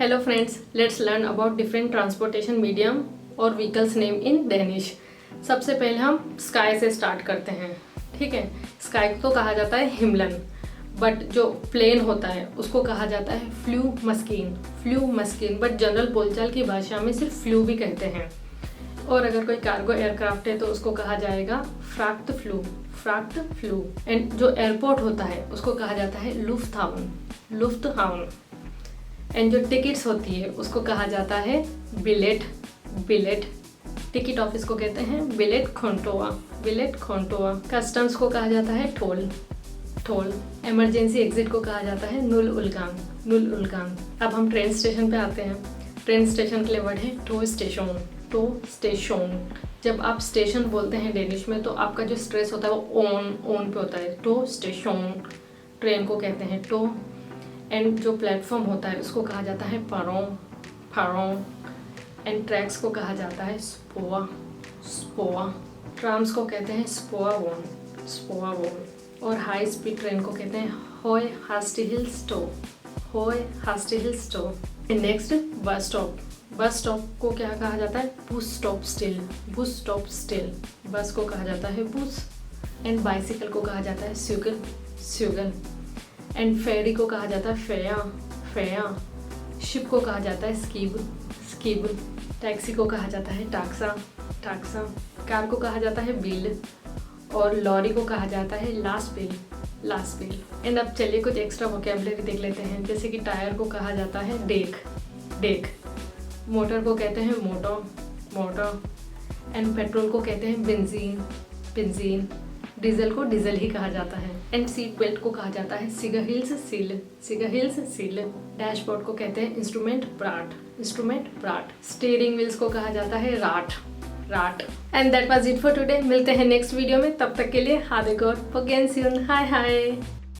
Hello friends, let's learn about different transportation medium और vehicles name in Danish. सबसे पहले हम स्काई से स्टार्ट करते हैं। ठीक है, स्काई को कहा जाता है हिमलन, बट जो प्लेन होता है उसको कहा जाता है फ्लू मस्किन, बट जनरल बोलचाल की भाषा में सिर्फ फ्लू भी कहते हैं। और अगर कोई कार्गो एयरक्राफ्ट है तो उसको कहा जाएगा फ्राक्ट फ्लू। एंड जो एयरपोर्ट होता है उसको कहा जाता है लुफ्टहाउन। एंड जो टिकट्स होती है उसको कहा जाता है बिलेट। टिकट ऑफिस को कहते हैं बिलेट खोंटोआ। कस्टम्स को कहा जाता है टोल। इमरजेंसी एग्जिट को कहा जाता है नुल उलगान। अब हम ट्रेन स्टेशन पे आते हैं। ट्रेन स्टेशन के लिए वर्ड है टो स्टेशन। जब आप स्टेशन बोलते हैं डेनिश में तो आपका जो स्ट्रेस होता है वो ओन पे होता है। To station. ट्रेन को कहते हैं टो। एंड जो प्लेटफॉर्म होता है उसको कहा जाता है पारों। एंड ट्रैक्स को कहा जाता है स्पोआ। ट्राम्स को कहते हैं स्पोआ वोन। और हाई स्पीड ट्रेन को कहते हैं होय हास्टी हिल स्टो। नेक्स्ट बस स्टॉप को क्या कहा जाता है बुस स्टॉप स्टिल। बस को कहा जाता है बुस। एंड बाइसिकल को कहा जाता है स्यूगल। एंड फेरी को कहा जाता है फेया। शिप को कहा जाता है स्कीब। टैक्सी को कहा जाता है टाक्सा। कार को कहा जाता है बिल। और लॉरी को कहा जाता है लास्ट बिल। एंड अब चलिए कुछ एक्स्ट्रा वोकेबलरी देख लेते हैं। जैसे कि टायर को कहा जाता है डेक। मोटर को कहते हैं मोटर। एंड पेट्रोल को कहते हैं बेंजीन। डीजल को डीजल ही कहा जाता है। एंड सीट बेल्ट को कहा जाता है सिगहिल्स सील। डैशबोर्ड को कहते हैं इंस्ट्रूमेंट ब्राट। स्टीयरिंग व्हील्स को कहा जाता है rot. And that was it for today. मिलते हैं नेक्स्ट वीडियो में, तब तक के लिए हादे गॉड पगेन हाय।